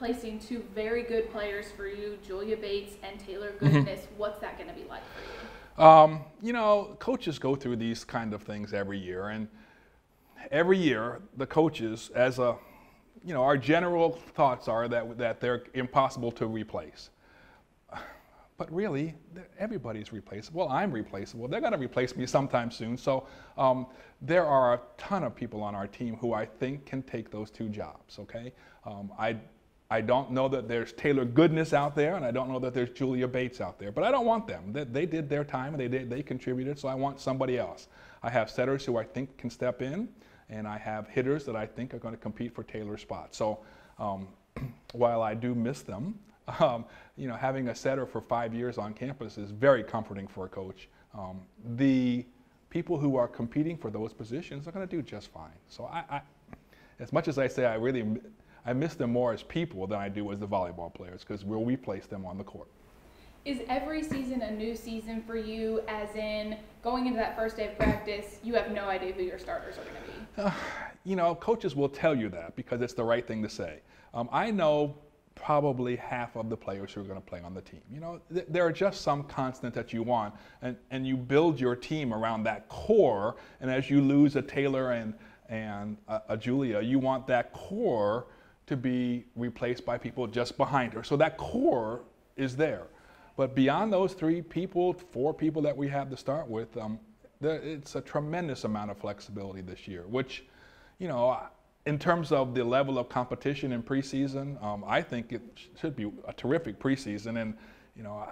replacing two very good players for you, Julia Bates and Taylor Goodness. What's that going to be like for you? You know, coaches go through these kind of things every year, and every year the coaches, as a, you know, our general thoughts are that they're impossible to replace. But really, everybody's replaceable. I'm replaceable. They're going to replace me sometime soon. So there are a ton of people on our team who I think can take those two jobs, okay? I don't know that there's Taylor Goodness out there, and I don't know that there's Julia Bates out there, but I don't want them. They did their time, and they contributed, so I want somebody else. I have setters who I think can step in, and I have hitters that I think are going to compete for Taylor's spot. So while I do miss them, you know, having a setter for 5 years on campus is very comforting for a coach. The people who are competing for those positions are going to do just fine. So as much as I say I miss them more as people than I do as the volleyball players, because we'll replace them on the court. Is every season a new season for you, as in going into that first day of practice, you have no idea who your starters are going to be? You know, coaches will tell you that because it's the right thing to say. I know probably half of the players who are going to play on the team. You know, there are just some constant that you want, and you build your team around that core, and as you lose a Taylor and a Julia, you want that core to be replaced by people just behind her. So that core is there. But beyond those 3 people, 4 people that we have to start with, it's a tremendous amount of flexibility this year, which, you know, in terms of the level of competition in preseason, I think it should be a terrific preseason, and you know,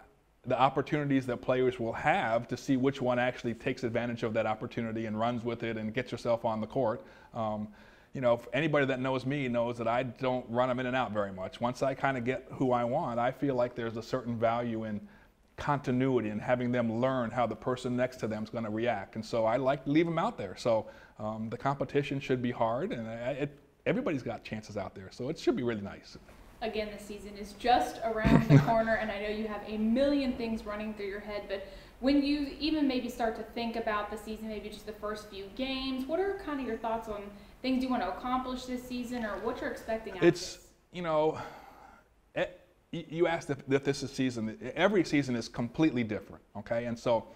the opportunities that players will have to see which one actually takes advantage of that opportunity and runs with it and gets yourself on the court. You know, anybody that knows me knows that I don't run them in and out very much. Once I kind of get who I want, I feel like there's a certain value in continuity and having them learn how the person next to them is going to react. And so I like to leave them out there. So the competition should be hard, and everybody's got chances out there. So it should be really nice. Again, the season is just around the corner, and I know you have a million things running through your head, but when you even maybe start to think about the season, maybe just the first few games, what are kind of your thoughts on things you want to accomplish this season, or what you're expecting out of this? You know, you asked if this is season. Every season is completely different, okay? And so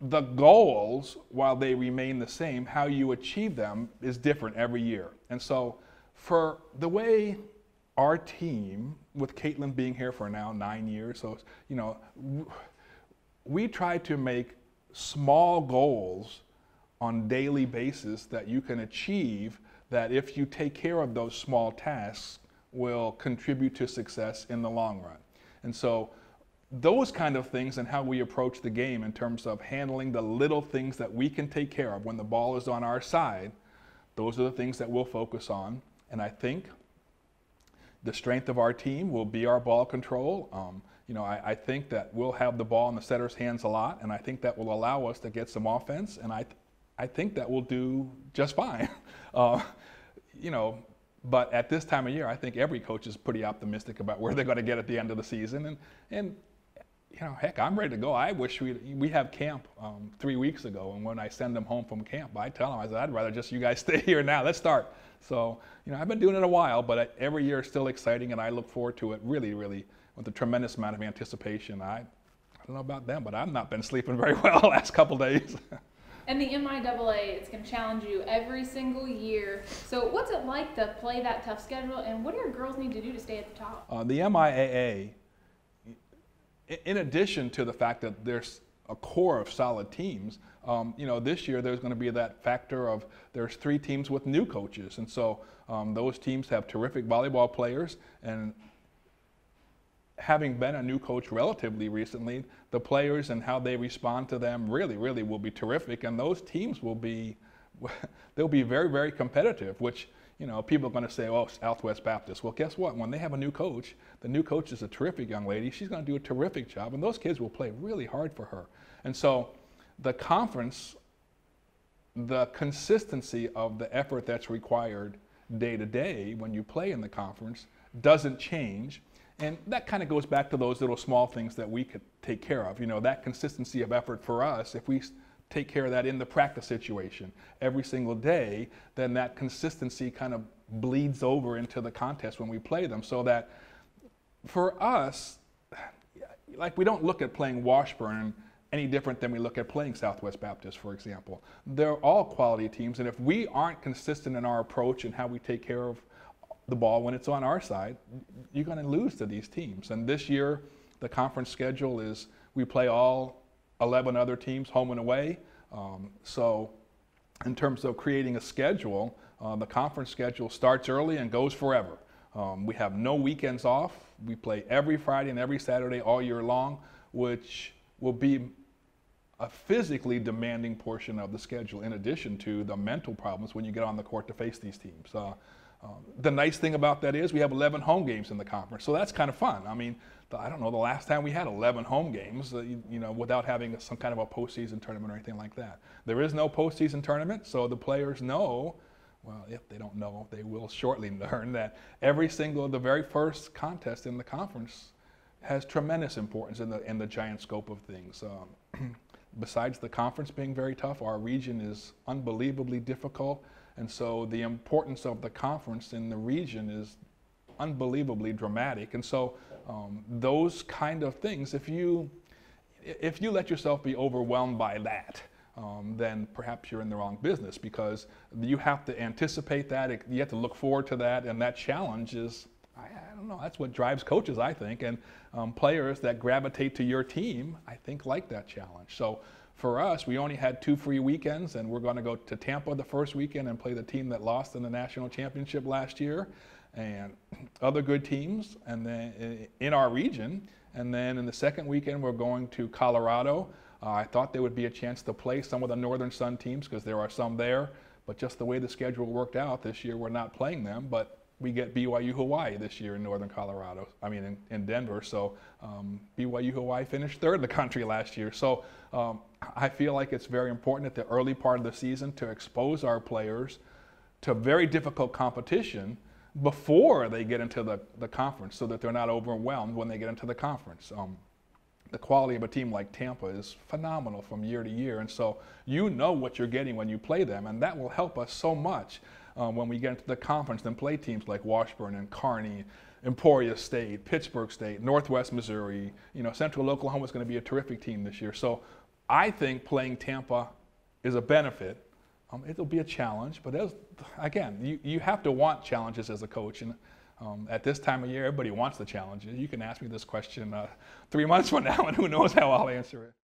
the goals, while they remain the same, how you achieve them is different every year. And so for the way our team, with Caitlin being here for now 9 years, so, you know, we try to make small goals on daily basis that you can achieve, that if you take care of those small tasks, will contribute to success in the long run. And so those kind of things and how we approach the game in terms of handling the little things that we can take care of when the ball is on our side, those are the things that we'll focus on. And I think the strength of our team will be our ball control. You know, I think that we'll have the ball in the setter's hands a lot, and I think that will allow us to get some offense, and I think that we'll do just fine. You know, but at this time of year, I think every coach is pretty optimistic about where they're going to get at the end of the season, and you know, heck, I'm ready to go. I wish we have camp 3 weeks ago, and when I send them home from camp, I tell them, I said, I'd rather just you guys stay here now. Let's start. So, you know, I've been doing it a while, but every year is still exciting, and I look forward to it really, really with a tremendous amount of anticipation. I don't know about them, but I've not been sleeping very well the last couple days. And the MIAA, it's going to challenge you every single year. So what's it like to play that tough schedule, and what do your girls need to do to stay at the top? The MIAA, in addition to the fact that there's a core of solid teams, you know, this year there's going to be that factor of there's 3 teams with new coaches, and so those teams have terrific volleyball players, and having been a new coach relatively recently, the players and how they respond to them really, really will be terrific, and those teams will be, they'll be very, very competitive, which, you know, people are going to say, oh, Southwest Baptist. Well, guess what? When they have a new coach, the new coach is a terrific young lady. She's going to do a terrific job, and those kids will play really hard for her. And so the conference, the consistency of the effort that's required day to day when you play in the conference doesn't change. And that kind of goes back to those little small things that we could take care of. You know, that consistency of effort for us, if we take care of that in the practice situation every single day, then that consistency kind of bleeds over into the contest when we play them. So that for us, like, we don't look at playing Washburn any different than we look at playing Southwest Baptist, for example. They're all quality teams, and if we aren't consistent in our approach and how we take care of the ball when it's on our side, you're going to lose to these teams. And this year, the conference schedule is we play all 11 other teams home and away. So in terms of creating a schedule, the conference schedule starts early and goes forever. We have no weekends off. We play every Friday and every Saturday all year long, which will be a physically demanding portion of the schedule, in addition to the mental problems when you get on the court to face these teams. The nice thing about that is we have 11 home games in the conference, so that's kind of fun. I mean, I don't know the last time we had 11 home games, without having some kind of a postseason tournament or anything like that. There is no postseason tournament, so the players know, well, if they don't know, they will shortly learn that the very first contest in the conference has tremendous importance in the giant scope of things. Besides the conference being very tough, our region is unbelievably difficult. And so the importance of the conference in the region is unbelievably dramatic. And so those kind of things, if you let yourself be overwhelmed by that, then perhaps you're in the wrong business, because you have to anticipate that, you have to look forward to that, and that challenge is, I don't know, that's what drives coaches, I think, and players that gravitate to your team, I think, like that challenge. So for us, we only had 2 free weekends, and we're going to go to Tampa the first weekend and play the team that lost in the national championship last year, and other good teams, and then in our region. And then in the second weekend, we're going to Colorado. I thought there would be a chance to play some of the Northern Sun teams because there are some there, but just the way the schedule worked out this year, we're not playing them. But we get BYU Hawaii this year in Northern Colorado, in Denver. So BYU Hawaii finished 3rd in the country last year. So I feel like it's very important at the early part of the season to expose our players to very difficult competition before they get into the conference, so that they're not overwhelmed when they get into the conference. The quality of a team like Tampa is phenomenal from year to year, and so you know what you're getting when you play them, and that will help us so much when we get into the conference and play teams like Washburn and Kearney, Emporia State, Pittsburgh State, Northwest Missouri. Central Oklahoma is going to be a terrific team this year. So I think playing Tampa is a benefit. It'll be a challenge, but again, you have to want challenges as a coach, and at this time of year, everybody wants the challenges. You can ask me this question 3 months from now, and who knows how I'll answer it.